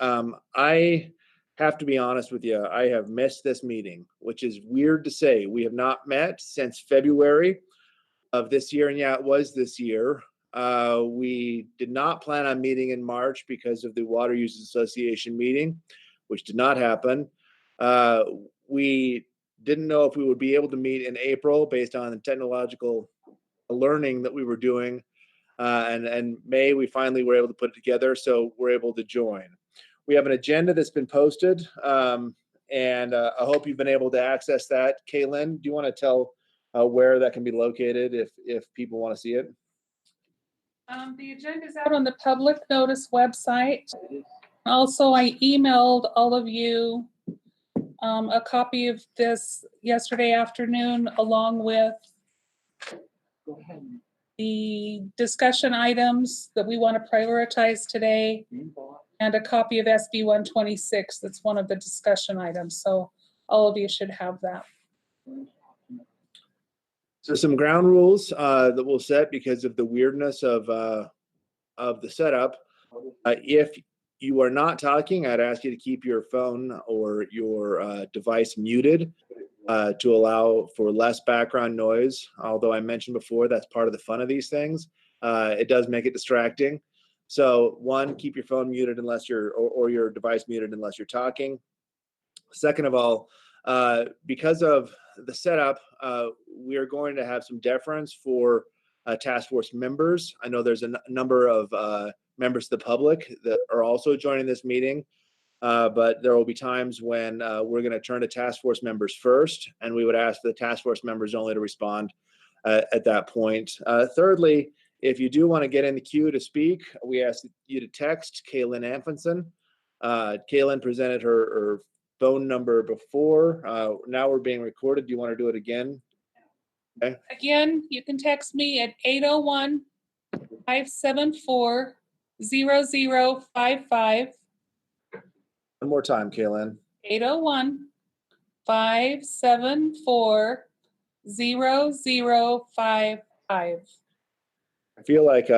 I have to be honest with you. I have missed this meeting, which is weird to say. We have not met since February of this year, and yeah, it was this year. We did not plan on meeting in March because of the Water Users Association meeting, which did not happen. We didn't know if we would be able to meet in April based on the technological learning that we were doing. And May, we finally were able to put it together, so we're able to join. We have an agenda that's been posted, and I hope you've been able to access that. Kaylin, do you want to tell where that can be located if people want to see it? The agenda is out on the public notice website. Also, I emailed all of you a copy of this yesterday afternoon, along with the discussion items that we want to prioritize today, and a copy of SB 126 that's one of the discussion items. So all of you should have that. So some ground rules that we'll set because of the weirdness of the setup. If you are not talking, I'd ask you to keep your phone or your device muted to allow for less background noise. Although I mentioned before, that's part of the fun of these things. It does make it distracting. So one, keep your phone muted unless you're, or your device muted unless you're talking. Second of all, because of the setup, we are going to have some deference for task force members. I know there's a number of members of the public that are also joining this meeting, but there will be times when we're going to turn to task force members first, and we would ask the task force members only to respond at that point. Thirdly, if you do want to get in the queue to speak, we ask you to text Kaylin Amundsen. Kaylin presented her phone number before. Now we're being recorded. Do you want to do it again? Okay. Again, you can text me at 801-574-0055. One more time, Kaylin. 801-574-0055. I feel like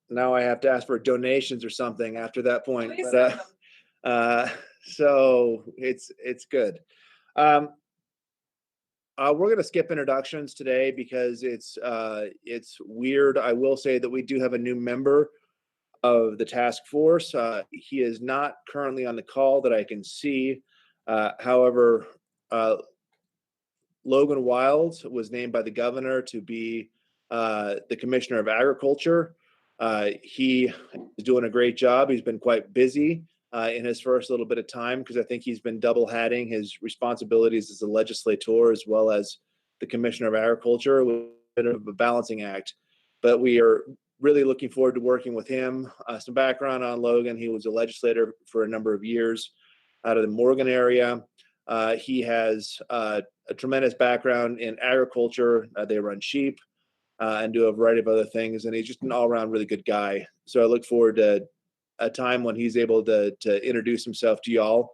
now I have to ask for donations or something after that point. But, so it's good. We're going to skip introductions today because it's weird. I will say that we do have a new member of the task force. He is not currently on the call that I can see. However, Logan Wild was named by the governor to be the Commissioner of Agriculture. He is doing a great job. He's been quite busy in his first little bit of time because I think he's been double hatting his responsibilities as a legislator as well as the Commissioner of Agriculture, with a bit of a balancing act. But we are really looking forward to working with him. Some background on Logan: he was a legislator for a number of years out of the Morgan area. He has a tremendous background in agriculture. They run sheep and do a variety of other things, and he's just an all-around really good guy. So I look forward to a time when he's able to introduce himself to y'all.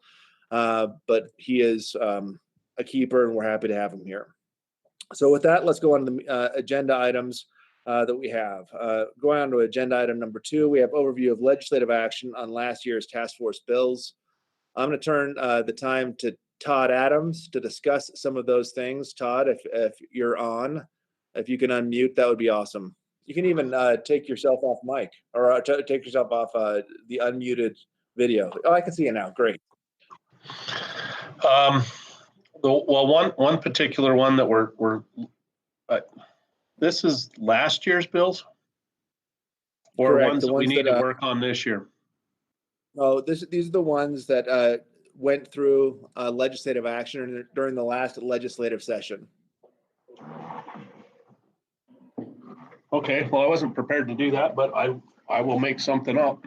But he is a keeper, and we're happy to have him here. So with that, let's go on to the agenda items that we have. Going on to agenda item number 2, we have overview of legislative action on last year's task force bills. I'm going to turn the time to Todd Adams to discuss some of those things. Todd, if you're on, if you can unmute, that would be awesome. You can even take yourself off mic, or take yourself off the unmuted video. Oh, I can see you now. Great. Well, one particular one that we're this is last year's bills, or Correct. ones that we need to work on this year. Oh, these are the ones that went through legislative action during the last legislative session. Okay, well, I wasn't prepared to do that, but I will make something up.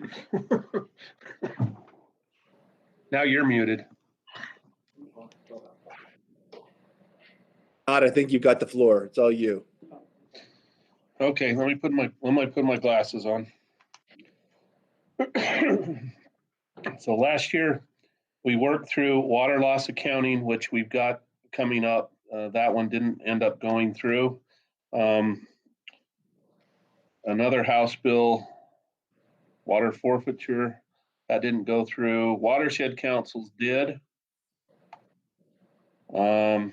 Now you're muted. Todd, I think you've got the floor. It's all you. Okay, let me put my glasses on. So last year we worked through water loss accounting, which we've got coming up. That one didn't end up going through. Another House bill, water forfeiture. That didn't go through. Watershed councils did. And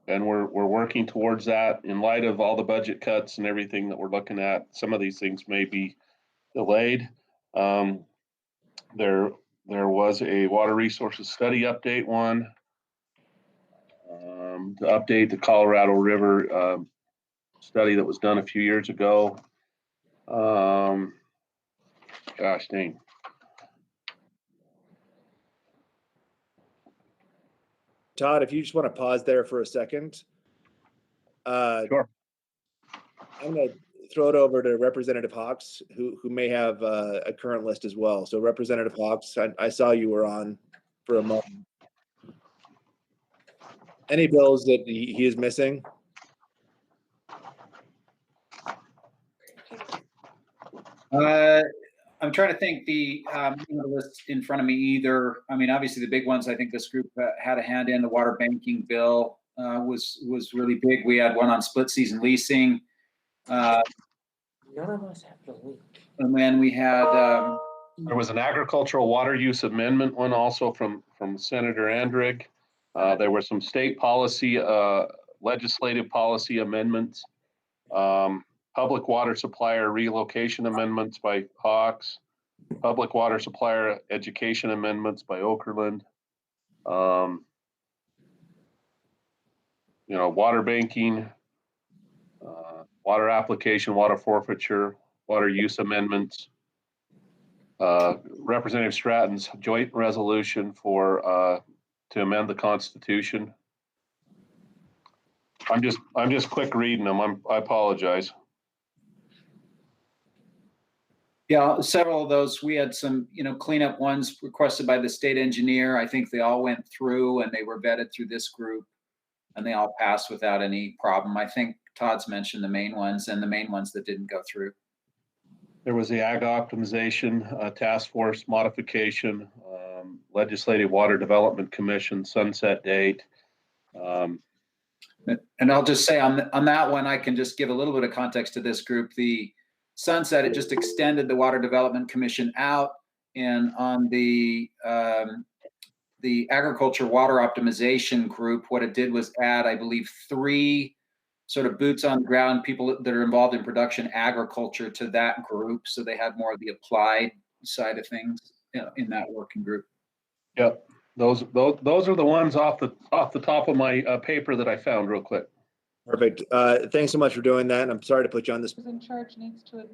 we're working towards that in light of all the budget cuts and everything that we're looking at. Some of these things may be delayed. There was a water resources study update one to update the Colorado River study that was done a few years ago. Gosh dang. Todd, if you just want to pause there for a second. Sure. I'm going to throw it over to Representative Hawks, who may have a current list as well. So Representative Hawks, I saw you were on for a moment. Any bills that he is missing? I'm trying to think the list in front of me either. I mean, obviously the big ones, I think this group had a hand in. The water banking bill was really big. We had one on split season leasing. None of us have to leak. And then we had, There was an agricultural water use amendment one also from Senator Andrick. There were some state policy, legislative policy amendments. Public water supplier relocation amendments by Hawks. Public water supplier education amendments by Okerlund. Water banking, water application, water forfeiture, water use amendments. Representative Stratton's joint resolution for to amend the Constitution. I'm just quick reading them. I apologize. yeah, several of those, we had some, cleanup ones requested by the state engineer. I think they all went through and they were vetted through this group and they all passed without any problem. I think Todd's mentioned the main ones and the main ones that didn't go through. There was the Ag Optimization Task Force modification, Legislative Water Development Commission sunset date. And I'll just say on that one, I can just give a little bit of context to this group. The sunset, it just extended the Water Development Commission out, and on the Agriculture Water Optimization Group, what it did was add, I believe, 3 sort of boots on the ground people that are involved in production agriculture to that group, so they had more of the applied side of things in that working group. Yep, those are the ones off the top of my paper that I found real quick. Perfect. Thanks so much for doing that. I'm sorry to put you on this. Who's in charge needs to.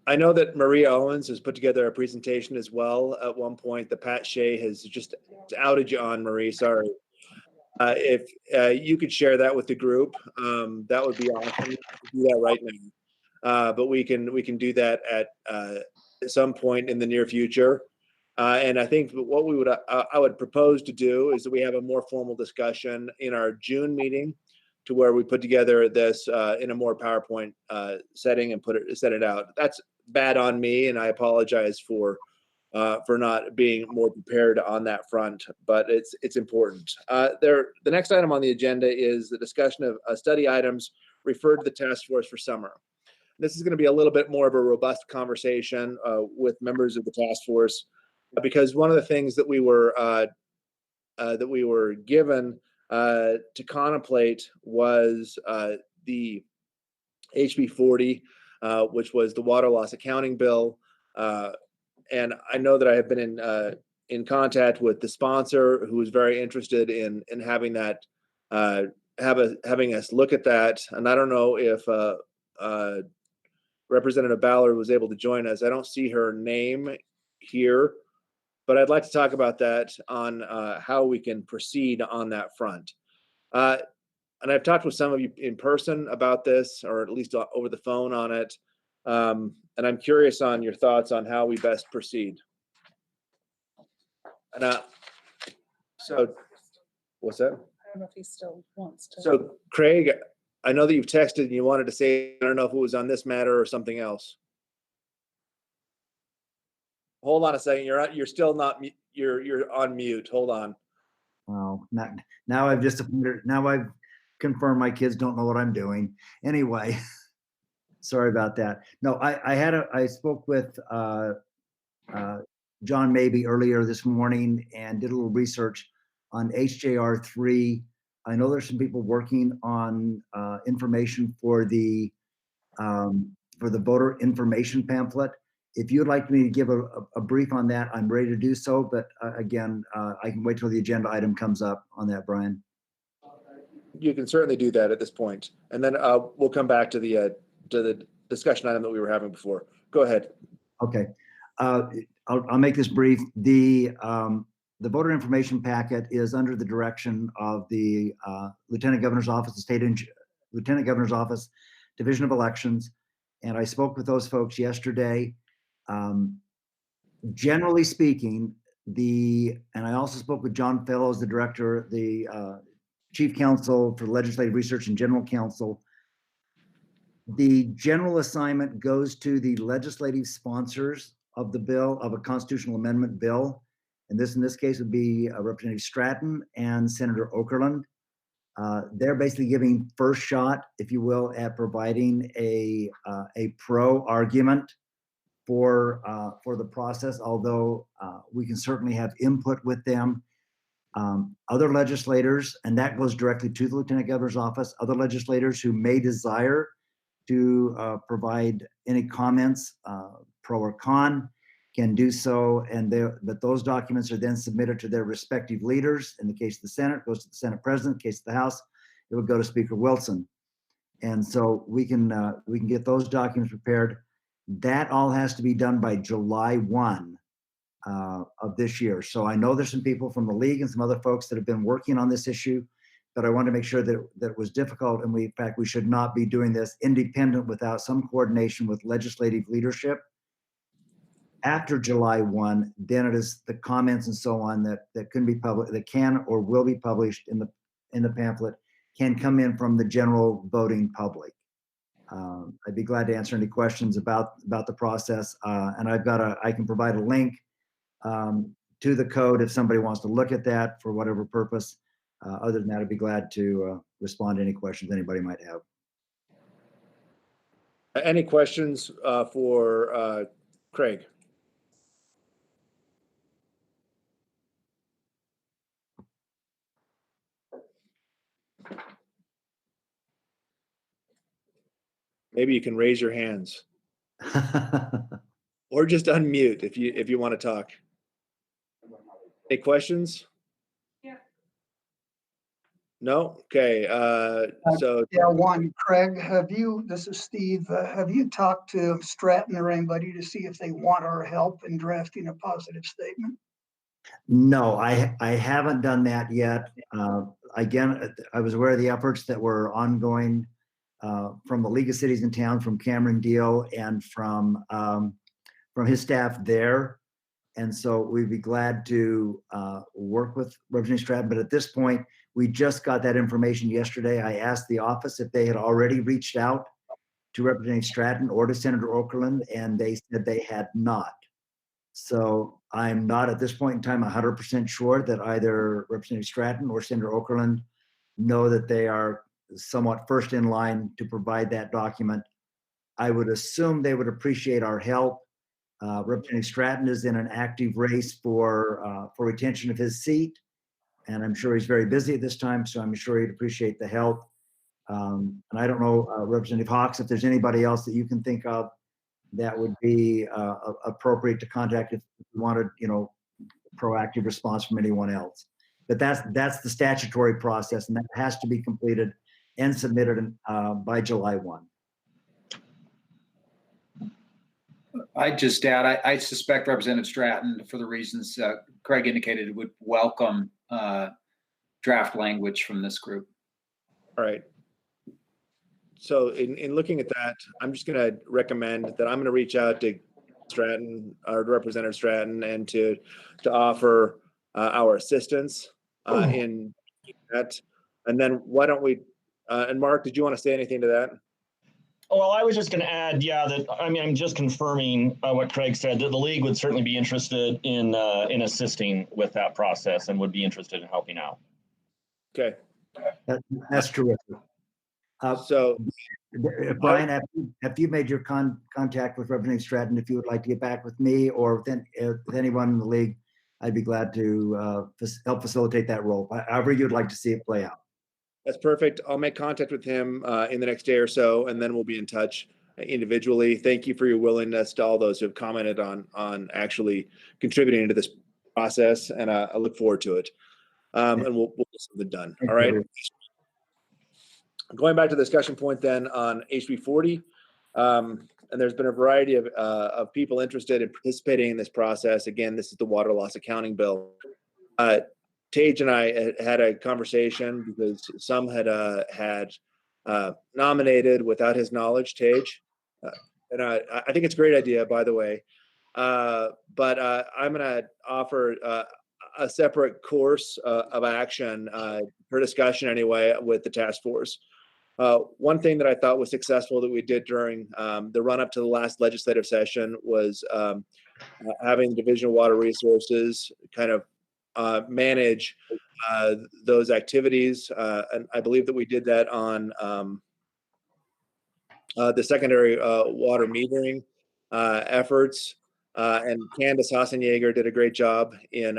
I know that Maria Owens has put together a presentation as well at one point that Pat Shea has just outed you on, Marie. Sorry. If you could share that with the group, that would be awesome. We can do that right now, but we can do that at some point in the near future. And I think what I would propose to do is that we have a more formal discussion in our June meeting, to where we put together this in a more PowerPoint setting and set it out. That's bad on me, and I apologize for not being more prepared on that front, but it's important. The next item on the agenda is the discussion of study items referred to the task force for summer. This is going to be a little bit more of a robust conversation with members of the task force, because one of the things that we were given to contemplate was the HB 40, which was the water loss accounting bill. And I know that I have been in contact with the sponsor, who was very interested in having that, having us look at that. And I don't know if Representative Ballard was able to join us. I don't see her name here, but I'd like to talk about that on how we can proceed on that front. And I've talked with some of you in person about this, or at least over the phone on it. And I'm curious on your thoughts on how we best proceed. And so, what's that? I don't know if he still wants to. So, Craig, I know that you've texted and you wanted to say, I don't know if it was on this matter or something else. Hold on a second. You're still not. You're on mute. Hold on. Oh, now I've confirmed my kids don't know what I'm doing. Anyway, sorry about that. No, I spoke with John Mabey earlier this morning and did a little research on HJR3. I know there's some people working on information for the voter information pamphlet. If you'd like me to give a brief on that, I'm ready to do so. But again, I can wait till the agenda item comes up on that, Brian. You can certainly do that at this point, and then we'll come back to the discussion item that we were having before. Go ahead. Okay, I'll make this brief. The voter information packet is under the direction of the Lieutenant Governor's Office, Lieutenant Governor's Office, Division of Elections, and I spoke with those folks yesterday. Generally speaking, and I also spoke with John Fellows, the director, the Chief Counsel for Legislative Research and General Counsel. The general assignment goes to the legislative sponsors of the bill, of a constitutional amendment bill. And this, in this case, would be Representative Stratton and Senator Okerlund. They're basically giving first shot, if you will, at providing a pro argument for the process, although we can certainly have input with them. Other legislators, and that goes directly to the Lieutenant Governor's Office, other legislators who may desire to provide any comments, pro or con, can do so, but those documents are then submitted to their respective leaders. In the case of the Senate, it goes to the Senate President. In the case of the House, it would go to Speaker Wilson. And so we can get those documents prepared. That all has to be done by July 1 of this year. So I know there's some people from the league and some other folks that have been working on this issue, but I want to make sure that it was difficult. And in fact, we should not be doing this independent without some coordination with legislative leadership. After July 1, then it is the comments and so on that can be published, that can or will be published in the pamphlet, can come in from the general voting public. I'd be glad to answer any questions about the process. And I can provide a link to the code if somebody wants to look at that for whatever purpose. Other than that, I'd be glad to respond to any questions anybody might have. Any questions for Craig? Maybe you can raise your hands or just unmute if you want to talk. Any questions? Yeah. No? Okay. So Yeah, one, Craig, this is Steve, have you talked to Stratton or anybody to see if they want our help in drafting a positive statement? No, I haven't done that yet. Again, I was aware of the efforts that were ongoing from the League of Cities and Towns, from Cameron Deal, and from his staff there. And so we'd be glad to work with Representative Stratton. But at this point, we just got that information yesterday. I asked the office if they had already reached out to Representative Stratton or to Senator Okerlund, and they said they had not. So I'm not at this point in time 100% sure that either Representative Stratton or Senator Okerlund know that they are somewhat first in line to provide that document. I would assume they would appreciate our help. Representative Stratton is in an active race for retention of his seat, and I'm sure he's very busy at this time, so I'm sure he'd appreciate the help. And I don't know, Representative Hawks, if there's anybody else that you can think of that would be appropriate to contact if you wanted, proactive response from anyone else. But that's the statutory process, and that has to be completed and submitted by July 1. I just add, I suspect Representative Stratton, for the reasons Craig indicated, would welcome draft language from this group. all right. So in looking at that, I'm just going to recommend that I'm going to reach out to Stratton, or Representative Stratton, and to offer our assistance in that. And then why don't we, and Mark, did you want to say anything to that? Well, I was just going to add, that I'm just confirming what Craig said, that the league would certainly be interested in assisting with that process and would be interested in helping out. Okay. That's terrific. So Brian, have you made your contact with Representative Stratton? If you would like to get back with me or with anyone in the league, I'd be glad to help facilitate that role, however you'd like to see it play out. That's perfect. I'll make contact with him in the next day or so, and then we'll be in touch individually. Thank you for your willingness to all those who have commented on actually contributing to this process, and I look forward to it. And we'll get something done. All right. Going back to the discussion point then on HB 40, and there's been a variety of people interested in participating in this process. Again, this is the water loss accounting bill. Tage and I had a conversation because some had nominated without his knowledge, Tage. And I think it's a great idea, by the way. But I'm going to offer a separate course of action for discussion anyway with the task force. One thing that I thought was successful that we did during the run up to the last legislative session was having the Division of Water Resources kind of manage those activities. And I believe that we did that on the secondary water metering efforts. And Candace Hassenjaeger did a great job in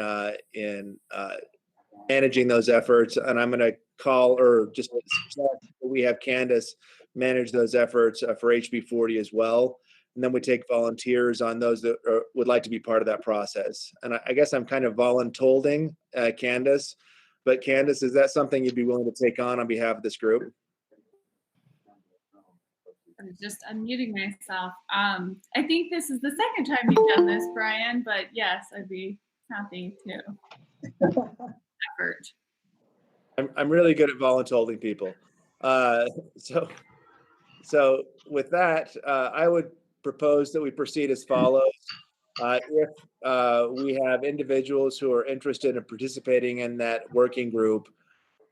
managing those efforts. And I'm going to call or just we have Candace manage those efforts for HB 40 as well. And then we take volunteers on those that would like to be part of that process. And I guess I'm kind of voluntolding Candace, but Candace, is that something you'd be willing to take on behalf of this group? I'm just unmuting myself. I think this is the second time you've done this, Brian, but yes, I'd be happy to. Effort. I'm really good at voluntolding people. So with that, I would propose that we proceed as follows. If we have individuals who are interested in participating in that working group,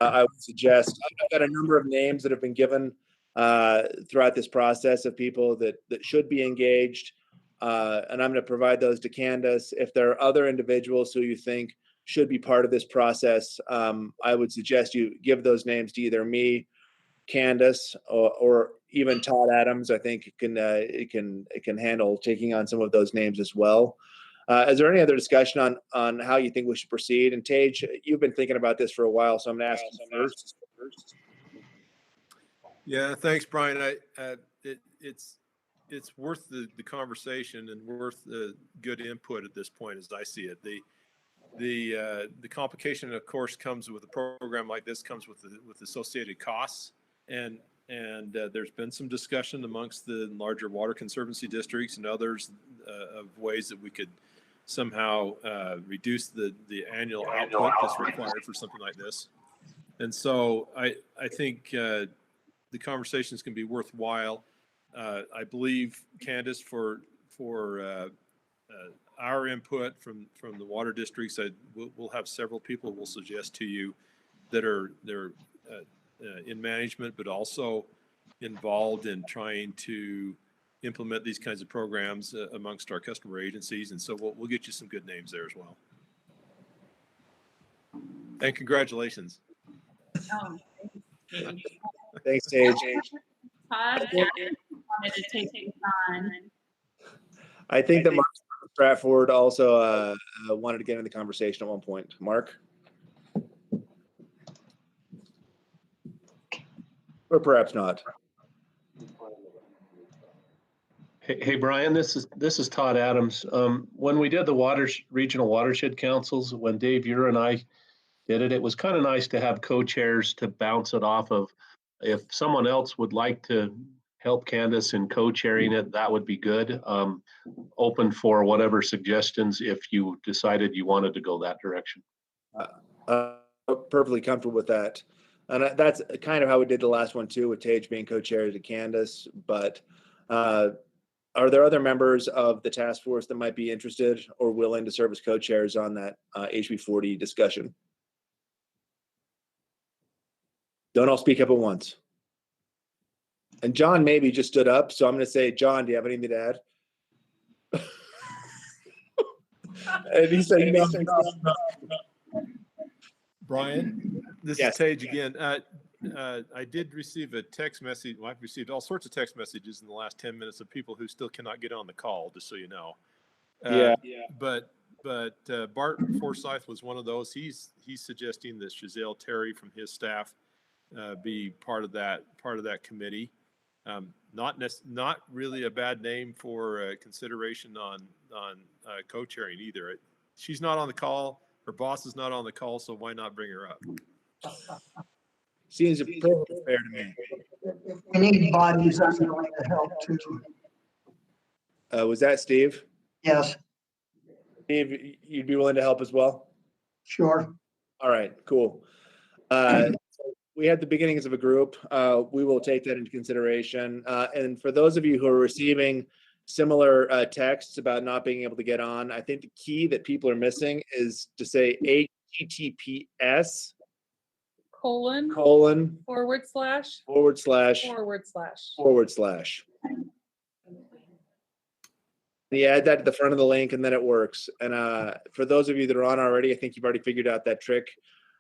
I would suggest, I've got a number of names that have been given throughout this process of people that should be engaged. And I'm going to provide those to Candace. If there are other individuals who you think should be part of this process, I would suggest you give those names to either me, Candace, or even Todd Adams. I think it can handle taking on some of those names as well. Is there any other discussion on how you think we should proceed? And Tage, you've been thinking about this for a while, so I'm going to ask you first. Yeah, thanks, Brian. It's worth the conversation and worth the good input at this point, as I see it. The complication, of course, comes with a program like this, comes with associated costs, and there's been some discussion amongst the larger water conservancy districts and others of ways that we could somehow reduce the annual output that's required for something like this. And so I think the conversations can be worthwhile. I believe, Candace, for our input from the water districts, we'll have several people we'll suggest to you that are in management, but also involved in trying to implement these kinds of programs amongst our customer agencies. And so we'll get you some good names there as well. And congratulations. Thanks, Tage. Todd wanted to take things on. I think that Mark Stratford also wanted to get in the conversation at one point. Mark? Or perhaps not. Hey, Brian, this is Todd Adams. When we did the regional watershed councils, when Dave, you and I did it, it was kind of nice to have co-chairs to bounce it off of. If someone else would like to help Candace in co-chairing it, that would be good. Open for whatever suggestions if you decided you wanted to go that direction. Perfectly comfortable with that. And that's kind of how we did the last one too, with Tage being co-chair to Candace. But are there other members of the task force that might be interested or willing to serve as co-chairs on that HB 40 discussion? Don't all speak up at once. And John maybe just stood up, so I'm going to say, John, do you have anything to add? And he said, no. Brian, this Yes. is Tage again. I did receive a text message. Well, I've received all sorts of text messages in the last 10 minutes of people who still cannot get on the call, just so you know. Yeah. But Bart Forsyth was one of those. He's suggesting that Chazelle Terry from his staff be part of that committee. Not really a bad name for consideration on co-chairing either. She's not on the call. Her boss is not on the call, so why not bring her up? Seems perfectly fair to me. If we need bodies, I'm willing to help too. Was that Steve? Yes, Steve, you'd be willing to help as well? sure. All right, cool. We had the beginnings of a group. We will take that into consideration. And for those of you who are receiving similar texts about not being able to get on, I think the key that people are missing is to say HTTPS : Colon, / / You add that to the front of the link and then it works. And for those of you that are on already, I think you've already figured out that trick.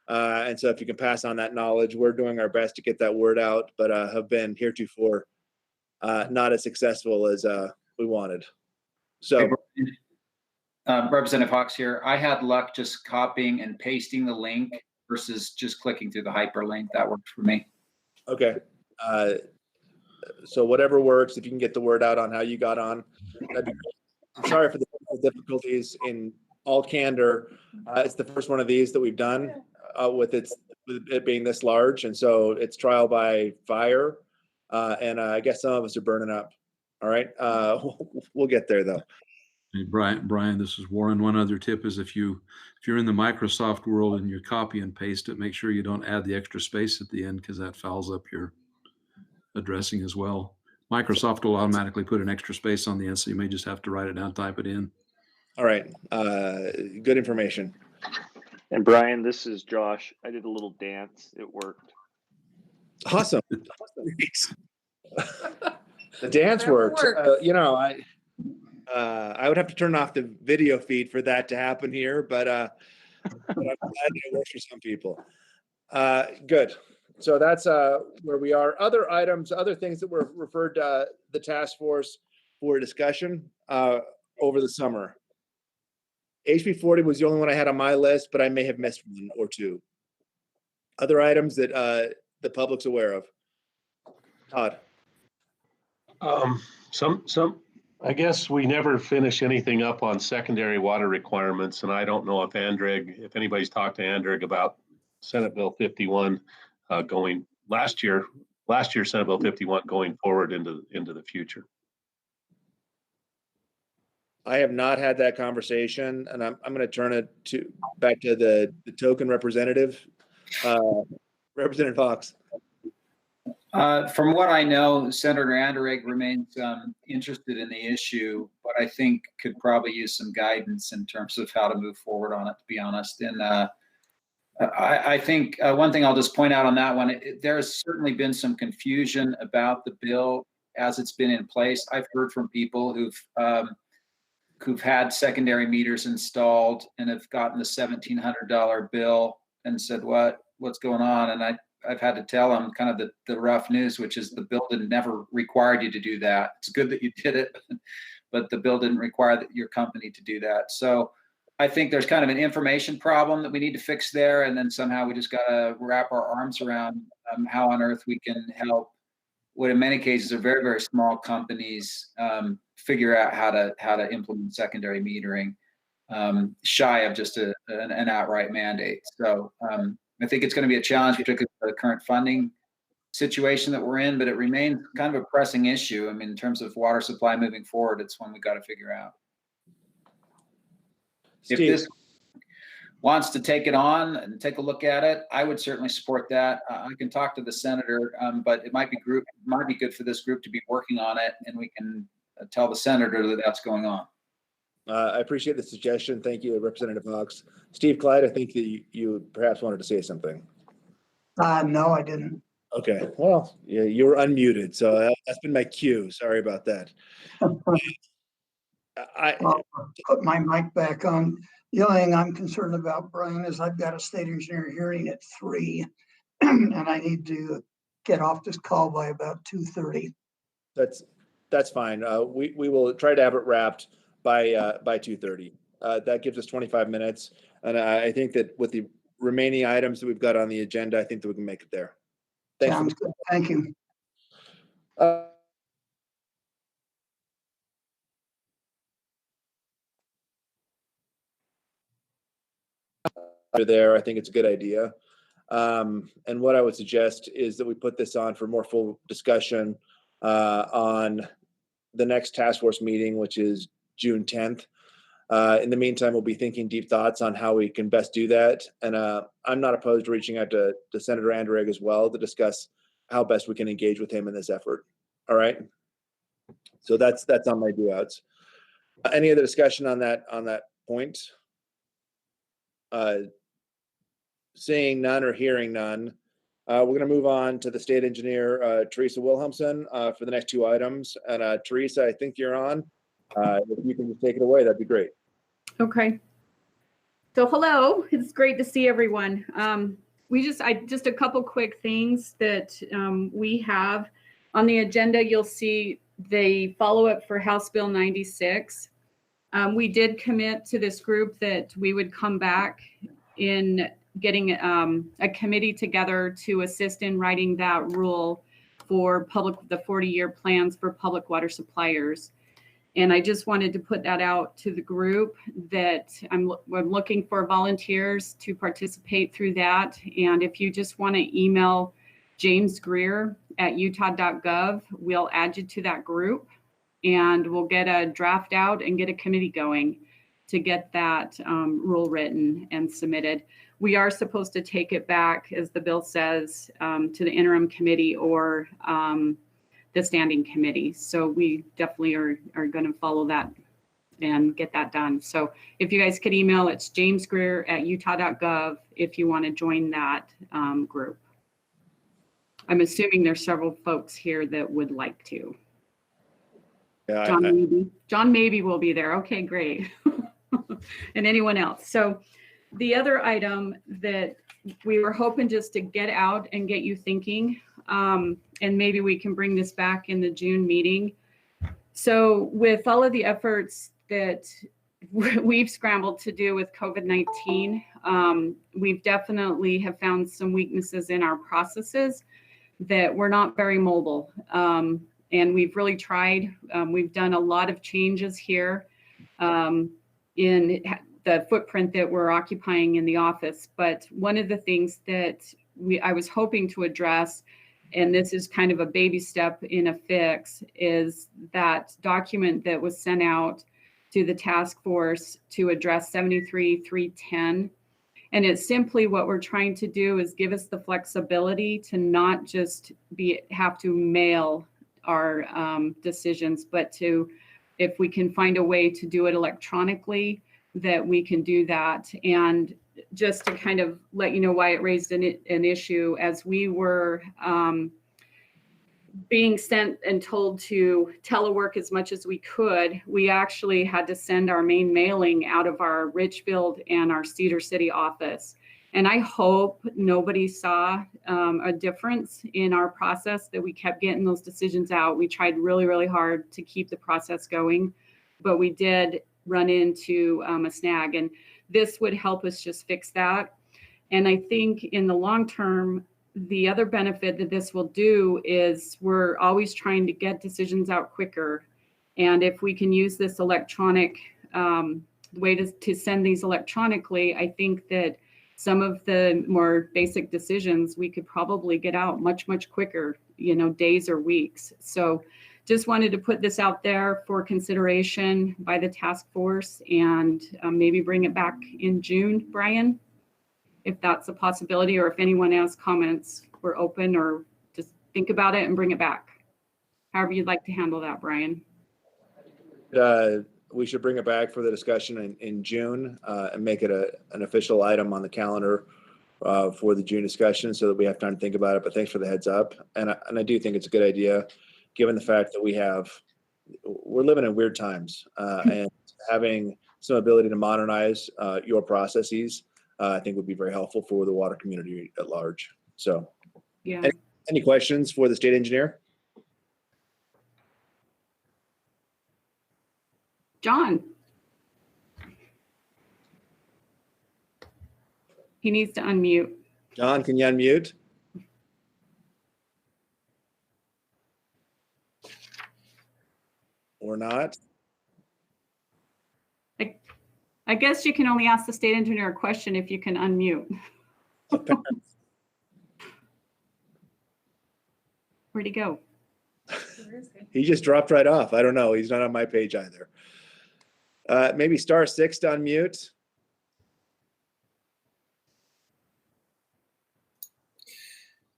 And so if you can pass on that knowledge, we're doing our best to get that word out, but have been heretofore not as successful as we wanted. So Representative Hawks here. I had luck just copying and pasting the link versus just clicking through the hyperlink. That worked for me. okay. So whatever works, if you can get the word out on how you got on, that'd be great. I'm sorry for the difficulties. In all candor. It's the first one of these that we've done with it being this large, and so it's trial by fire. And I guess some of us are burning up. All right, we'll get there though. Hey, Brian, this is Warren. One other tip is if you're in the Microsoft world and you copy and paste it, make sure you don't add the extra space at the end because that fouls up your addressing as well. Microsoft will automatically put an extra space on the end, so you may just have to write it down, type it in. All right, good information. And Brian, this is Josh. I did a little dance. It worked. Awesome. The dance worked. I would have to turn off the video feed for that to happen here, but I'm glad it works for some people. Good. So that's where we are. Other items, other things that were referred to the task force for discussion over the summer. HB 40 was the only one I had on my list, but I may have missed one or two. Other items that the public's aware of. Todd. I guess we never finish anything up on secondary water requirements, and I don't know if anybody's talked to Andrig about Senate Bill 51 going last year Senate Bill 51 going forward into the future. I have not had that conversation, and I'm going to turn it back to the token representative, Representative Fox. From what I know, Senator Andrig remains interested in the issue, but I think could probably use some guidance in terms of how to move forward on it, to be honest. And I think one thing I'll just point out on that one, there has certainly been some confusion about the bill as it's been in place. I've heard from people who've had secondary meters installed and have gotten the $1,700 bill and said, what's going on? And I've had to tell them kind of the rough news, which is the bill never required you to do that. It's good that you did it, but the bill didn't require your company to do that. So I think there's kind of an information problem that we need to fix there. And then somehow we just got to wrap our arms around how on earth we can help what in many cases are very, very small companies figure out how to implement secondary metering shy of just an outright mandate. So I think it's going to be a challenge, particularly for the current funding situation that we're in, but it remains kind of a pressing issue. I mean, in terms of water supply moving forward, it's one we got to figure out. Steve. If this wants to take it on and take a look at it, I would certainly support that. I can talk to the senator, but it might be good for this group to be working on it, and we can tell the senator that that's going on. I appreciate the suggestion. Thank you, Representative Fox. Steve Clyde, I think that you perhaps wanted to say something. No, I didn't. Okay, well, yeah, you were unmuted, so that's been my cue. Sorry about that. I'll put my mic back on. The only thing I'm concerned about, Brian, is I've got a state engineer hearing at 3. and I need to get off this call by about 2:30. That's fine. We will try to have it wrapped by 2:30. That gives us 25 minutes. And I think that with the remaining items that we've got on the agenda, I think that we can make it there. Thanks. Sounds good. Thank you. There, I think it's a good idea. And what I would suggest is that we put this on for more full discussion on the next task force meeting, which is June 10th. In the meantime, we'll be thinking deep thoughts on how we can best do that. And I'm not opposed to reaching out to Senator Andrigg as well to discuss how best we can engage with him in this effort. All right. So that's on my do outs. Any other discussion on that point? Seeing none or hearing none, we're going to move on to the state engineer, Teresa Wilhelmsen, for the next two items. And Teresa, I think you're on. If you can just take it away, that'd be great. Okay. So hello, it's great to see everyone. Just a couple quick things that we have on the agenda. You'll see the follow-up for House Bill 96. We did commit to this group that we would come back in getting a committee together to assist in writing that rule for the 40-year plans for public water suppliers. And I just wanted to put that out to the group that I'm looking for volunteers to participate through that. And if you just want to email James Greer at utah.gov, we'll add you to that group and we'll get a draft out and get a committee going to get that rule written and submitted. We are supposed to take it back, as the bill says, to the interim committee or the standing committee. So we definitely are going to follow that and get that done. So if you guys could email, it's jamesgreer@utah.gov if you want to join that group. I'm assuming there's several folks here that would like to. Yeah, John maybe will be there. Okay, great. And anyone else. So the other item that we were hoping just to get out and get you thinking, and maybe we can bring this back in the June meeting. So with all of the efforts that we've scrambled to do with COVID-19, we've definitely have found some weaknesses in our processes that we're not very mobile. And we've really tried. We've done a lot of changes here in the footprint that we're occupying in the office. But one of the things that I was hoping to address, and this is kind of a baby step in a fix, is that document that was sent out to the task force to address 73-310. And it's simply what we're trying to do is give us the flexibility to not just have to mail our decisions, but to, if we can find a way to do it electronically, that we can do that. And just to kind of let you know why it raised an issue, as we were being sent and told to telework as much as we could, we actually had to send our main mailing out of our Richfield and our Cedar City office. And I hope nobody saw a difference in our process, that we kept getting those decisions out. We tried really, really hard to keep the process going, but we did run into a snag, and this would help us just fix that. And I think in the long term, the other benefit that this will do is we're always trying to get decisions out quicker. And if we can use this electronic way to send these electronically, I think that some of the more basic decisions we could probably get out much, much quicker, days or weeks. So just wanted to put this out there for consideration by the task force, and maybe bring it back in June, Brian, if that's a possibility, or if anyone has comments, we're open, or just think about it and bring it back. However you'd like to handle that, Brian. We should bring it back for the discussion in June and make it an official item on the calendar for the June discussion, so that we have time to think about it. But thanks for the heads up. And I do think it's a good idea, given the fact that we're living in weird times, and having some ability to modernize your processes, I think would be very helpful for the water community at large. So, Yeah. any questions for the state engineer? John. He needs to unmute. John, can you unmute? Or not? I guess you can only ask the state engineer a question if you can unmute. Where'd he go? He just dropped right off. I don't know. He's not on my page either. Maybe *6 to unmute.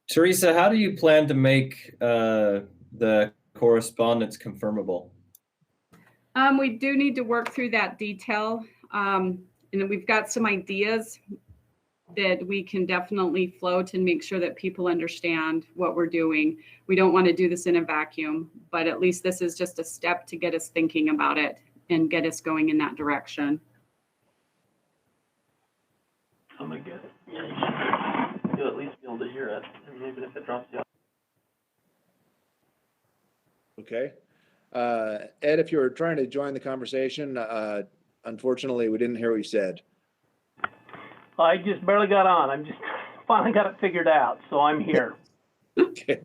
Teresa, how do you plan to make the correspondence confirmable? We do need to work through that detail. And then we've got some ideas that we can definitely float and make sure that people understand what we're doing. We don't want to do this in a vacuum, but at least this is just a step to get us thinking about it and get us going in that direction. I'm gonna get it. Yeah, you'll at least be able to hear it, even if it drops you off. Okay. Ed, if you were trying to join the conversation, unfortunately, we didn't hear what you said. I just barely got on. I'm just finally got it figured out, so I'm here. Okay.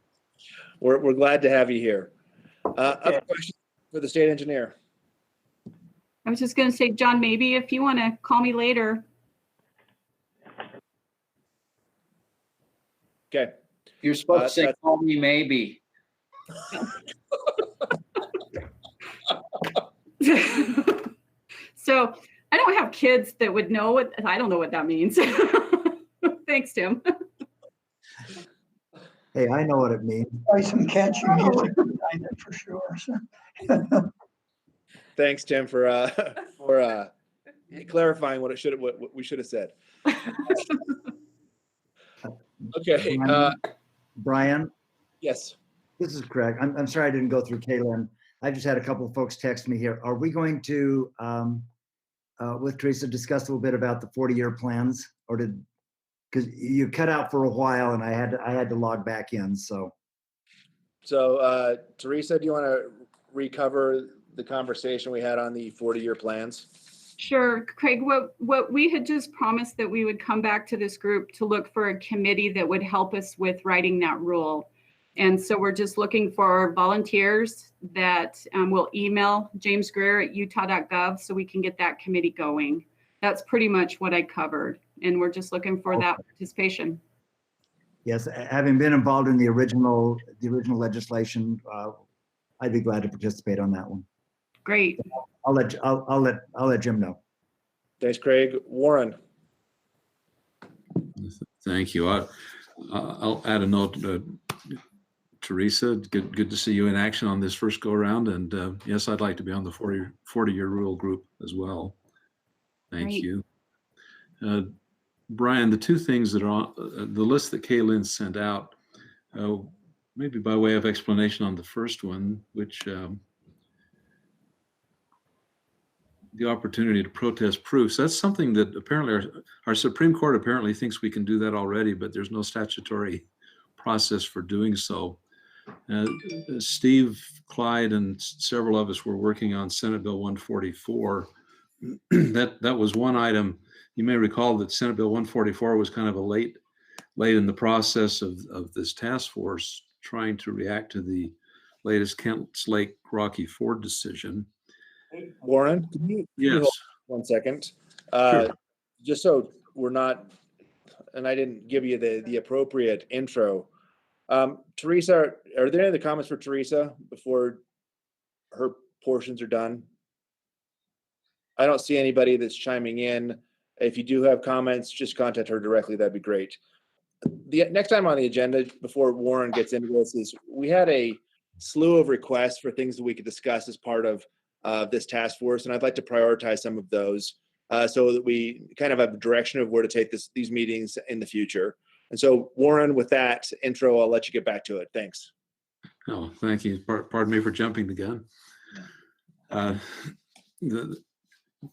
We're glad to have you here. Other questions for the state engineer? I was just going to say, John, maybe if you want to call me later. Okay. You're supposed to say, call me maybe. So I don't have kids that would know what, I don't know what that means. Thanks, Tim. Hey, I know what it means. Play some catchy music behind it for sure. So. Thanks, Tim, for clarifying what we should have said. Okay. Brian? Yes. This is Craig. I'm sorry I didn't go through Kaylin. I just had a couple of folks text me here. Are we going to, with Teresa, discuss a little bit about the 40-year plans, or because you cut out for a while and I had to log back in, so. So, Teresa, do you want to recover the conversation we had on the 40-year plans? Sure, Craig, what we had just promised that we would come back to this group to look for a committee that would help us with writing that rule. And so we're just looking for volunteers that will email James Greer at utah.gov so we can get that committee going. That's pretty much what I covered. And we're just looking for that participation. Yes, having been involved in the original legislation, I'd be glad to participate on that one. Great. I'll let Jim know. Thanks, Craig. Warren. Thank you. I'll add a note. Teresa, good to see you in action on this first go around. And yes, I'd like to be on the 40-year rule group as well. Thank you. Brian, the two things that are on the list that Kaylin sent out, maybe by way of explanation on the first one, which the opportunity to protest proofs. That's something that apparently our Supreme Court apparently thinks we can do that already, but there's no statutory process for doing so. Steve, Clyde, and several of us were working on Senate Bill 144. That was one item. You may recall that Senate Bill 144 was kind of a late in the process of this task force trying to react to the latest Kent Lake Rocky Ford decision. Warren, can you hold 1 second? Sure. Just so we're not, and I didn't give you the appropriate intro. Teresa, are there any other comments for Teresa before her portions are done? I don't see anybody that's chiming in. If you do have comments, just contact her directly. That'd be great. The next time on the agenda, before Warren gets into this, is we had a slew of requests for things that we could discuss as part of this task force, and I'd like to prioritize some of those so that we kind of have a direction of where to take these meetings in the future. And so, Warren, with that intro, I'll let you get back to it. Thanks. Oh, thank you. Pardon me for jumping the gun.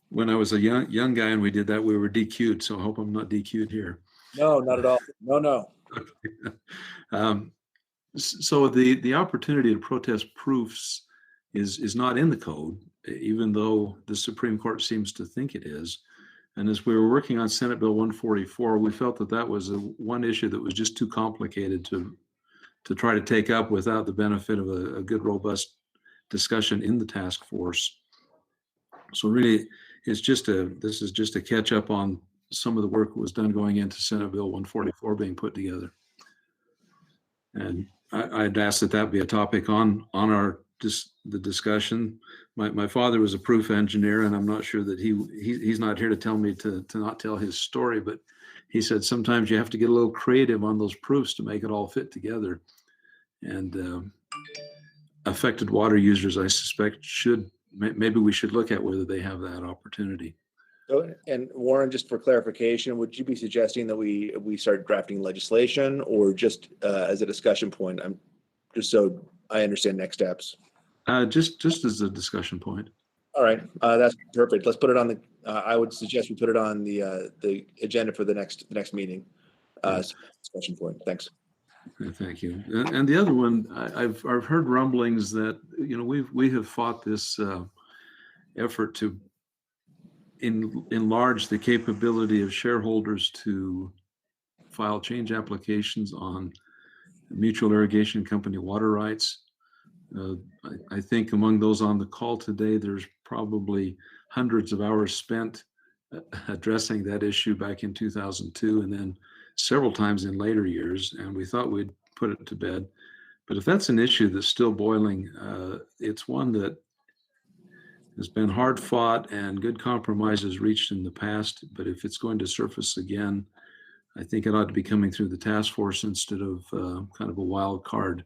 When I was a young guy and we did that, we were DQ'd, so I hope I'm not DQ'd here. No, not at all. No. So the opportunity to protest proofs is not in the code, even though the Supreme Court seems to think it is. And as we were working on Senate Bill 144, we felt that that was one issue that was just too complicated to try to take up without the benefit of a good, robust discussion in the task force. So really, this is just a catch up on some of the work that was done going into Senate Bill 144 being put together. And I'd ask that be a topic on the discussion. My father was a proof engineer, and I'm not sure that he's not here to tell me to not tell his story, but he said sometimes you have to get a little creative on those proofs to make it all fit together. And affected water users, I suspect, maybe we should look at whether they have that opportunity. So, and Warren, just for clarification, would you be suggesting that we start drafting legislation, or just as a discussion point? I'm just so I understand next steps. Just as a discussion point. All right, that's perfect. Let's put it on the. I would suggest we put it on the agenda for the next meeting. Discussion point. Thanks. Thank you. And the other one, I've heard rumblings that we have fought this effort to enlarge the capability of shareholders to file change applications on mutual irrigation company water rights. I think among those on the call today, there's probably hundreds of hours spent addressing that issue back in 2002 and then several times in later years, and we thought we'd put it to bed. But if that's an issue that's still boiling, it's one that has been hard fought and good compromises reached in the past. But if it's going to surface again, I think it ought to be coming through the task force instead of kind of a wild card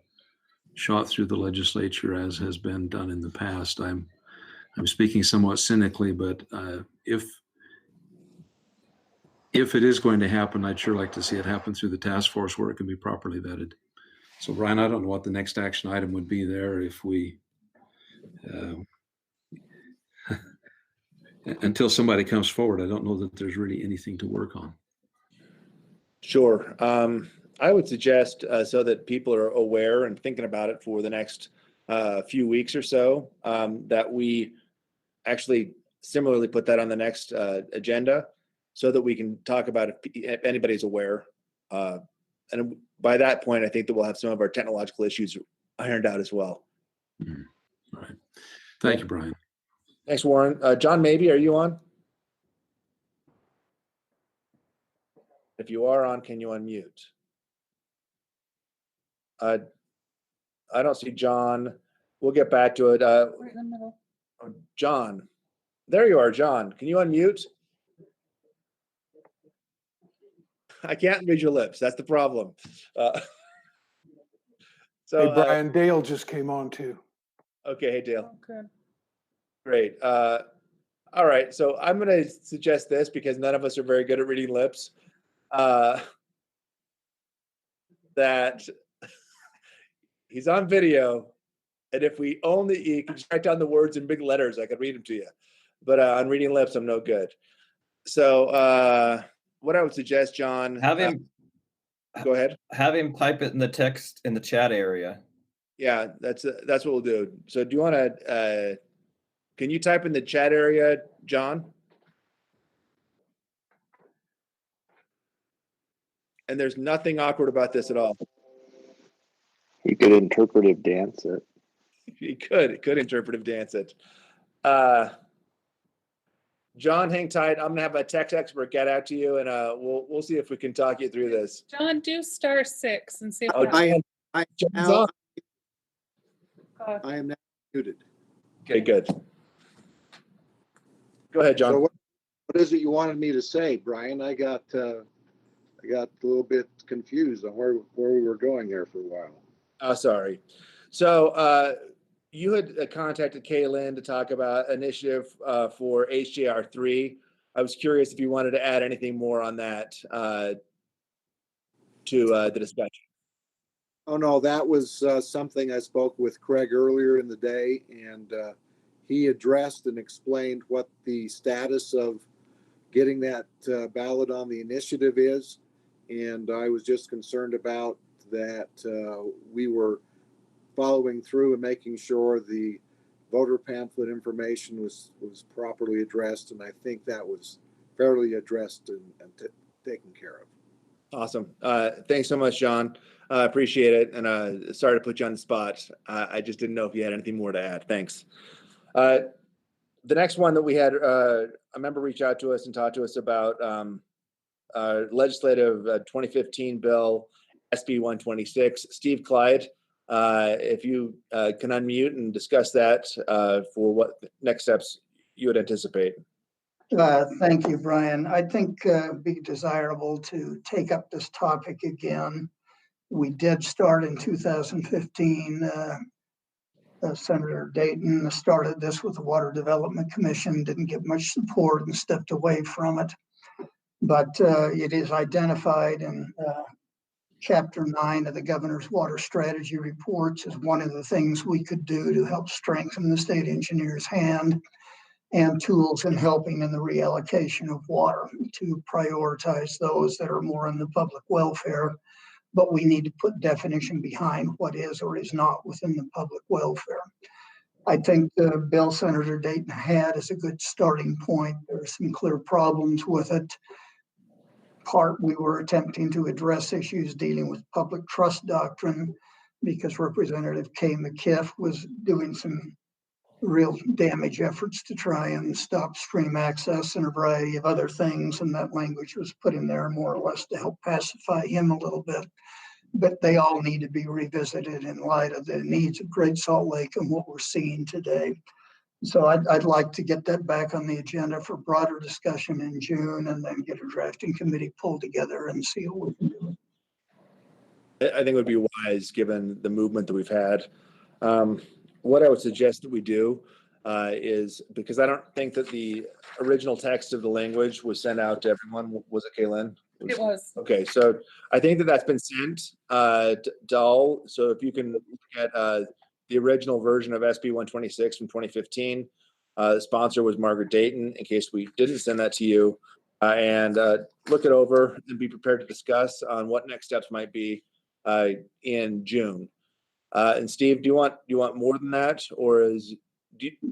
shot through the legislature as has been done in the past. I'm speaking somewhat cynically, but if it is going to happen, I'd sure like to see it happen through the task force where it can be properly vetted. So Brian, I don't know what the next action item would be there if we, until somebody comes forward, I don't know that there's really anything to work on. Sure. I would suggest so that people are aware and thinking about it for the next few weeks or so, that we actually similarly put that on the next agenda so that we can talk about if anybody's aware. And by that point, I think that we'll have some of our technological issues ironed out as well. Mm-hmm. All right. Thank you, Brian. Thanks, Warren. John, maybe, are you on? If you are on, can you unmute? I don't see John. We'll get back to it. Right in the middle. John, there you are, John. Can you unmute? I can't read your lips. That's the problem. So, hey, Brian, Dale just came on too. Okay, hey, Dale. Oh, good. Great. All right, so I'm going to suggest this because none of us are very good at reading lips. That he's on video, and if we only, you can write down the words in big letters, I could read them to you. But on reading lips, I'm no good. So what I would suggest, John, Have him go ahead. Have him type it in the text in the chat area. Yeah, that's what we'll do. So do you want to? Can you type in the chat area, John? And there's nothing awkward about this at all. He could interpretive dance it. He could interpretive dance it. John, hang tight. I'm gonna have a tech expert get out to you, and we'll see if we can talk you through this. John, do *6 and see if Oh, John's on. I am now muted. Okay, good. Go ahead, John. So what is it you wanted me to say, Brian? I got a little bit confused on where we were going there for a while. Oh, sorry. So you had contacted Kaylin to talk about initiative for HJR3. I was curious if you wanted to add anything more on that to the discussion. Oh, no, that was something I spoke with Craig earlier in the day, and he addressed and explained what the status of getting that ballot on the initiative is. and I was just concerned about that we were following through and making sure the voter pamphlet information was properly addressed, and I think that was fairly addressed and taken care of. Awesome. Thanks so much, John. Appreciate it. And sorry to put you on the spot. I just didn't know if you had anything more to add. Thanks. The next one that we had, a member reach out to us and talk to us about legislative 2015 bill, SB 126. Steve Clyde, if you can unmute and discuss that for what next steps you would anticipate. Thank you, Brian. I think it'd be desirable to take up this topic again. We did start in 2015. Senator Dayton started this with the Water Development Commission, didn't get much support and stepped away from it. But it is identified in Chapter 9 of the Governor's Water Strategy Reports as one of the things we could do to help strengthen the state engineer's hand and tools in helping in the reallocation of water, to prioritize those that are more in the public welfare. But we need to put definition behind what is or is not within the public welfare. I think the bill Senator Dayton had is a good starting point. There are some clear problems with it. We were attempting to address issues dealing with public trust doctrine because Representative Kay McKiff was doing some real damage efforts to try and stop stream access and a variety of other things. And that language was put in there more or less to help pacify him a little bit. But they all need to be revisited in light of the needs of Great Salt Lake and what we're seeing today. So I'd like to get that back on the agenda for broader discussion in June, and then get a drafting committee pulled together and see what we can do. I think it would be wise, given the movement that we've had. What I would suggest that we do is, because I don't think that the original text of the language was sent out to everyone. Was it, Kaylin? It was. Okay, so I think that that's been sent to all. So if you can look at the original version of SB 126 from 2015, the sponsor was Margaret Dayton, in case we didn't send that to you, and look it over and be prepared to discuss on what next steps might be in June. And Steve, do you want more than that, or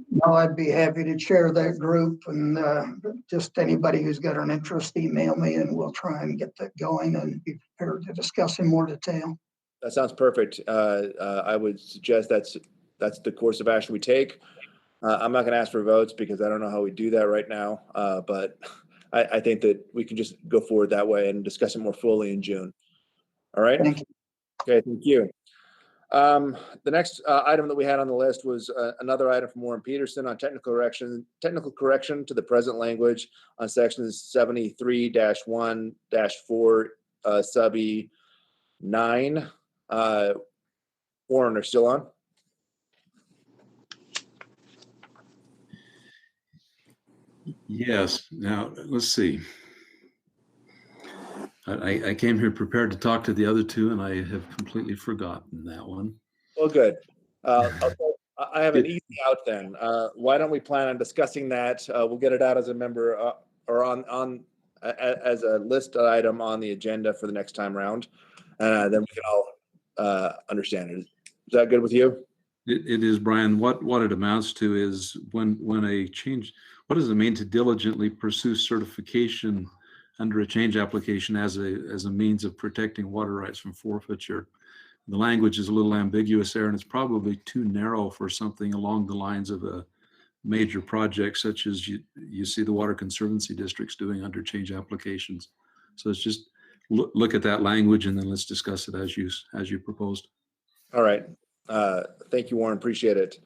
No, I'd be happy to chair that group, and just anybody who's got an interest, email me and we'll try and get that going and be prepared to discuss in more detail. That sounds perfect. I would suggest that's the course of action we take. I'm not going to ask for votes because I don't know how we do that right now, but I think that we can just go forward that way and discuss it more fully in June. All right? Thank you. Okay, thank you. The next item that we had on the list was another item from Warren Peterson on technical correction to the present language on sections 73-1-4 sub E 9. Warren, are still on? Yes. Now, let's see. I came here prepared to talk to the other two, and I have completely forgotten that one. Well, good. Okay, I have an easy out then. Why don't we plan on discussing that? We'll get it out as a member or on as a list item on the agenda for the next time round. Then we can all understand it. Is that good with you? It is, Brian. What it amounts to is when a change, what does it mean to diligently pursue certification under a change application as a means of protecting water rights from forfeiture? The language is a little ambiguous there, and it's probably too narrow for something along the lines of a major project such as you see the Water Conservancy districts doing under change applications. So it's just look at that language and then let's discuss it as you proposed. All right. Thank you, Warren. Appreciate it.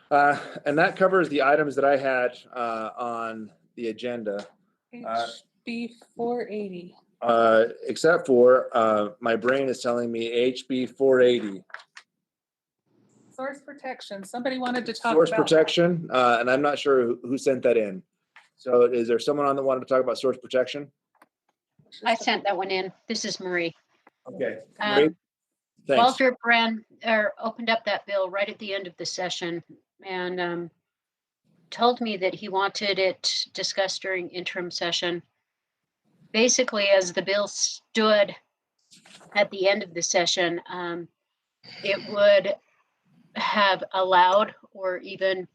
And that covers the items that I had on the agenda. HB 480. Except for my brain is telling me HB 480. Source protection. Somebody wanted to talk Source about protection, and I'm not sure who sent that in. So is there someone on that wanted to talk about source protection? I sent that one in. This is Marie. Okay, great. Thanks. Walter Brand opened up that bill right at the end of the session and told me that he wanted it discussed during interim session. basically, as the bill stood at the end of the session, it would have allowed or even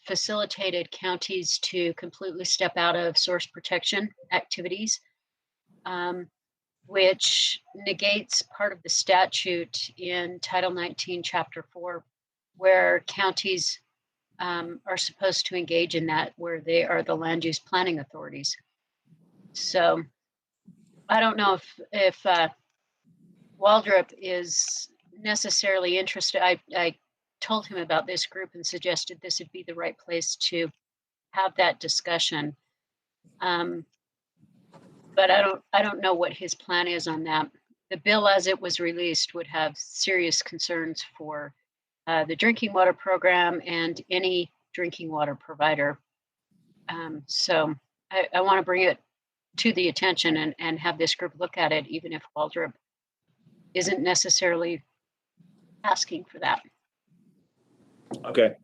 facilitated counties to completely step out of source protection activities, which negates part of the statute in Title 19, Chapter 4, where counties are supposed to engage in that, where they are the land use planning authorities. So I don't know if Waldrop is necessarily interested. I told him about this group and suggested this would be the right place to have that discussion. But I don't know what his plan is on that. The bill as it was released would have serious concerns for the drinking water program and any drinking water provider. So I want to bring it to the attention and have this group look at it, even if Waldrop isn't necessarily asking for that. Okay.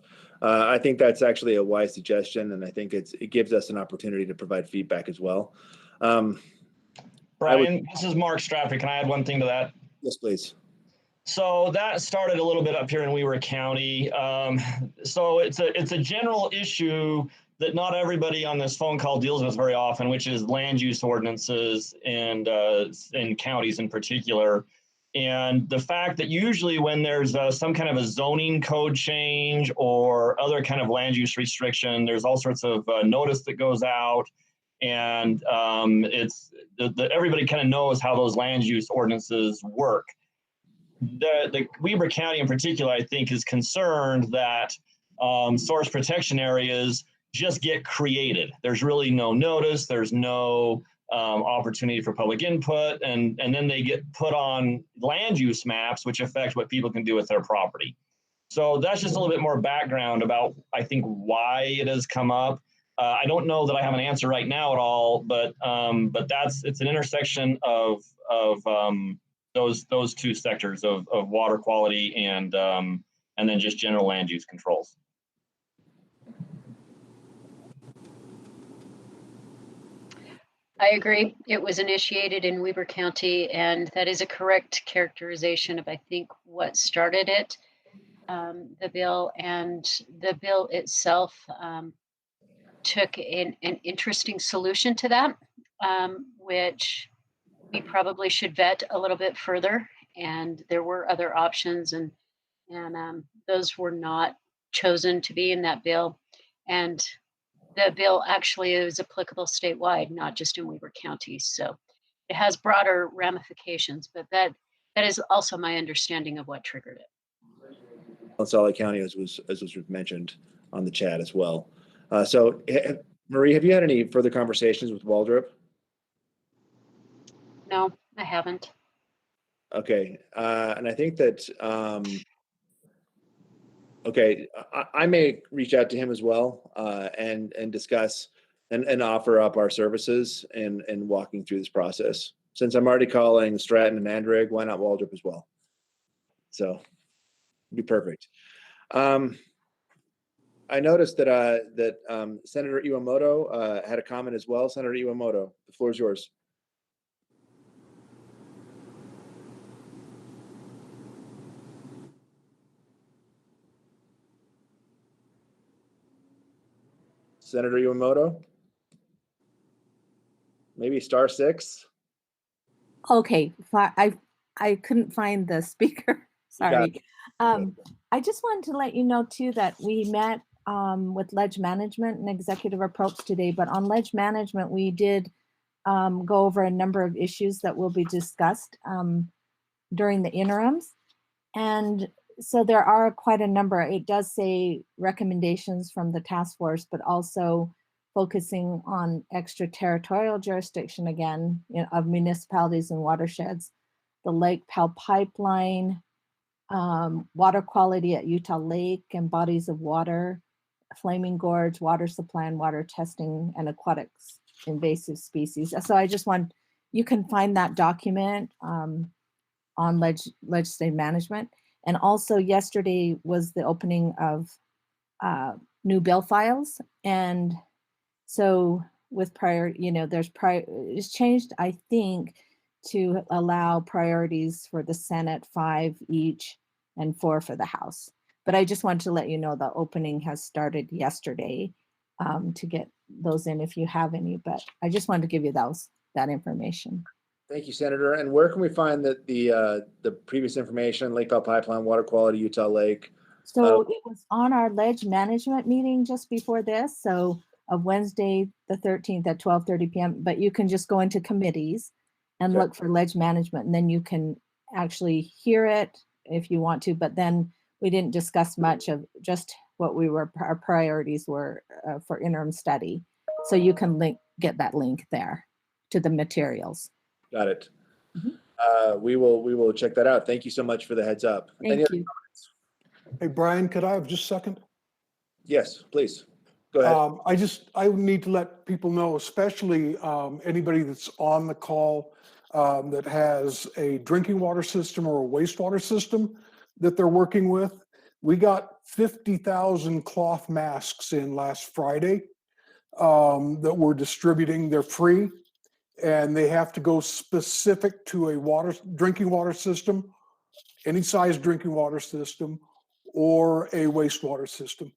I think that's actually a wise suggestion, and I think it gives us an opportunity to provide feedback as well. Brian, this is Mark Stratford. Can I add one thing to that? Yes, please. So that started a little bit up here in Weber County. So it's a general issue that not everybody on this phone call deals with very often, which is land use ordinances and in counties in particular. And the fact that usually when there's some kind of a zoning code change or other kind of land use restriction, there's all sorts of notice that goes out. And it's everybody kind of knows how those land use ordinances work. The Weber County in particular, I think, is concerned that source protection areas just get created. There's really no notice. There's no opportunity for public input, and then they get put on land use maps, which affect what people can do with their property. So that's just a little bit more background about, I think, why it has come up. I don't know that I have an answer right now at all, but it's an intersection of those two sectors of water quality and then just general land use controls. I agree. It was initiated in Weber County, and that is a correct characterization of, I think, what started it, the bill. And the bill itself took an interesting solution to that, which we probably should vet a little bit further. And there were other options, and those were not chosen to be in that bill. And the bill actually is applicable statewide, not just in Weber County. So it has broader ramifications, but that is also my understanding of what triggered it. On Solid County, as was mentioned on the chat as well. So Marie, have you had any further conversations with Waldrop? No, I haven't. Okay. And I think that, okay, I may reach out to him as well and discuss and offer up our services and walking through this process. Since I'm already calling Stratton and Andrig, why not Waldrop as well? So it'd be perfect. I noticed that Senator Iwamoto had a comment as well. Senator Iwamoto, the floor is yours. Senator Iwamoto? Maybe *6? Okay, I couldn't find the speaker. Sorry. I just wanted to let you know too that we met with Ledge Management and Executive Approach today, but on Ledge Management, we did go over a number of issues that will be discussed during the interims. And so there are quite a number. It does say recommendations from the task force, but also focusing on extraterritorial jurisdiction again, of municipalities and watersheds, the Lake Powell pipeline, water quality at Utah Lake and bodies of water, Flaming Gorge, water supply and water testing, and aquatics invasive species. So I just want, you can find that document on legislative management. And also yesterday was the opening of new bill files. And so with prior, there's it's changed, I think, to allow priorities for the Senate, 5 each and 4 for the House. But I just wanted to let you know the opening has started yesterday, to get those in if you have any, but I just wanted to give you that information. Thank you, Senator. And where can we find the previous information, Lake Bell Pipeline, water quality, Utah Lake? So it was on our ledge management meeting just before this, so of Wednesday, the 13th at 12:30 p.m. But you can just go into committees and Okay. look for ledge management, and then you can actually hear it if you want to. But then we didn't discuss much of just what our priorities were for interim study. So you can get that link there to the materials. Got it. We will check that out. Thank you so much for the heads up. Thank you. Hey, Brian, could I have just a second? Yes, please. Go ahead. I need to let people know, especially anybody that's on the call that has a drinking water system or a wastewater system that they're working with. We got 50,000 cloth masks in last Friday that we're distributing. They're free, and they have to go specific to a drinking water system, any size drinking water system, or a wastewater system.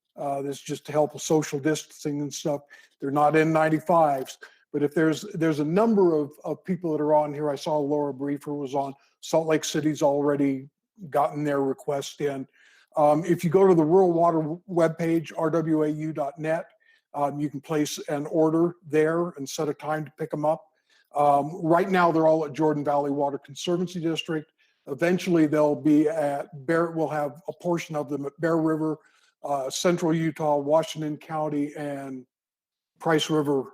This is just to help with social distancing and stuff. They're not N95s, but if there's a number of people that are on here. I saw Laura Briefer was on. Salt Lake City's already gotten their request in. If you go to the Rural Water webpage, rwau.net, you can place an order there and set a time to pick them up. Right now, they're all at Jordan Valley Water Conservancy District. Eventually, they'll be at Bear. We'll have a portion of them at Bear River, Central Utah, Washington County, and Price River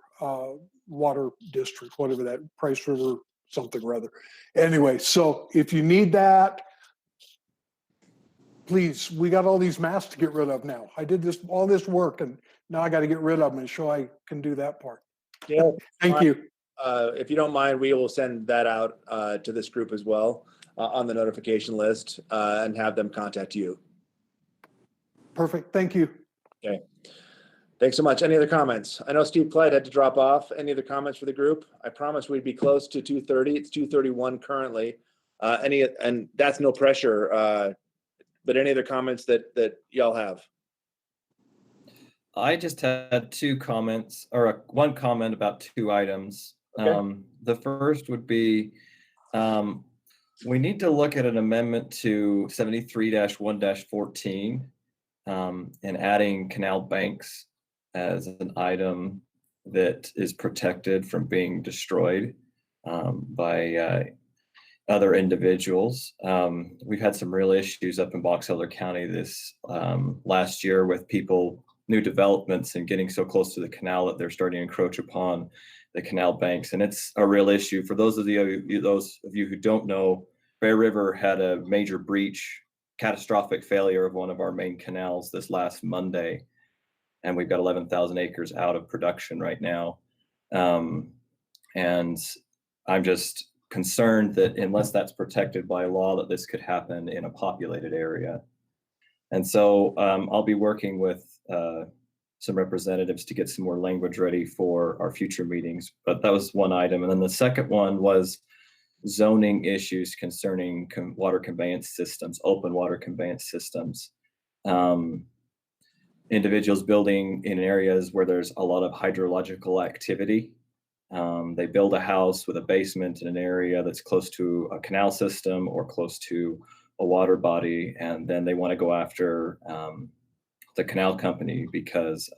Water District, whatever that, Price River something or other. Anyway, so if you need that, please, we got all these masks to get rid of now. I did all this work, and now I got to get rid of them and show I can do that part. Yeah. Thank you. If you don't mind, we will send that out to this group as well on the notification list and have them contact you. Perfect. Thank you. Okay. Thanks so much. Any other comments? I know Steve Clyde had to drop off. Any other comments for the group? I promised we'd be close to 2:30. It's 2:31 currently. And that's no pressure. But any other comments that y'all have? I just had 2 comments, or one comment about 2 items. Okay. The first would be, we need to look at an amendment to 73-1-14 and adding canal banks as an item that is protected from being destroyed by other individuals. We've had some real issues up in Box Elder County this last year with new developments and getting so close to the canal that they're starting to encroach upon the canal banks. And it's a real issue. For those of you who don't know, Bear River had a major breach, catastrophic failure of one of our main canals this last Monday. And we've got 11,000 acres out of production right now. And I'm just concerned that unless that's protected by law, that this could happen in a populated area. And so I'll be working with some representatives to get some more language ready for our future meetings. But that was one item. And then the second one was zoning issues concerning water conveyance systems, open water conveyance systems. Individuals building in areas where there's a lot of hydrological activity. They build a house with a basement in an area that's close to a canal system or close to a water body, and then they want to go after the canal company because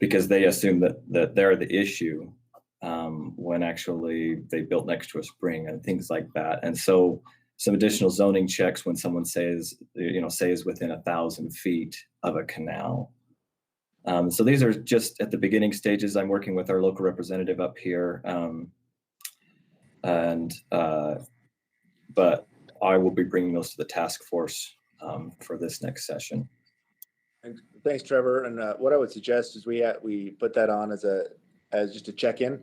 they assume that they're the issue when actually they built next to a spring and things like that. And so some additional zoning checks when someone says within 1,000 feet of a canal. So these are just at the beginning stages. I'm working with our local representative up here, but I will be bringing those to the task force for this next session. Thanks, Trevor. And what I would suggest is we put that on as just a check-in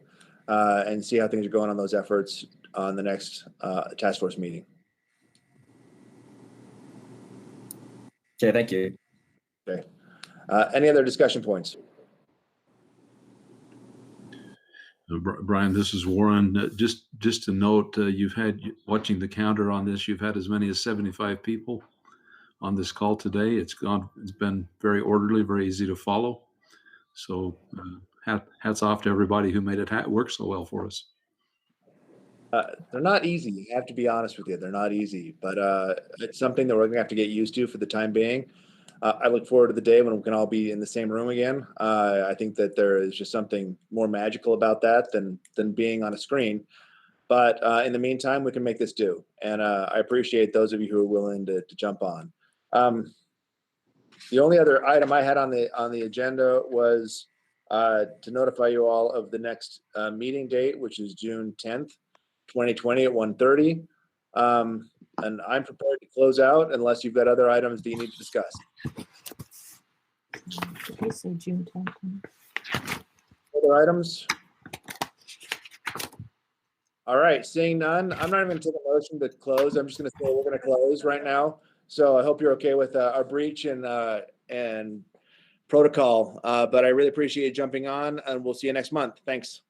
and see how things are going on those efforts on the next task force meeting. Okay, thank you. Okay. Any other discussion points? Brian, this is Warren. Just to note, you've had, watching the counter on this, you've had as many as 75 people on this call today. It's been very orderly, very easy to follow. So hats off to everybody who made it work so well for us. They're not easy. I have to be honest with you. They're not easy, but it's something that we're going to have to get used to for the time being. I look forward to the day when we can all be in the same room again. I think that there is just something more magical about that than being on a screen. But in the meantime, we can make this do. And I appreciate those of you who are willing to jump on. The only other item I had on the agenda was to notify you all of the next meeting date, which is June 10th, 2020 at 1:30. And I'm prepared to close out unless you've got other items that you need to discuss. I say June 10th. Other items? All right, seeing none, I'm not even going to take a motion to close. I'm just going to say we're going to close right now. So I hope you're okay with our breach and protocol. But I really appreciate you jumping on, and we'll see you next month. Thanks.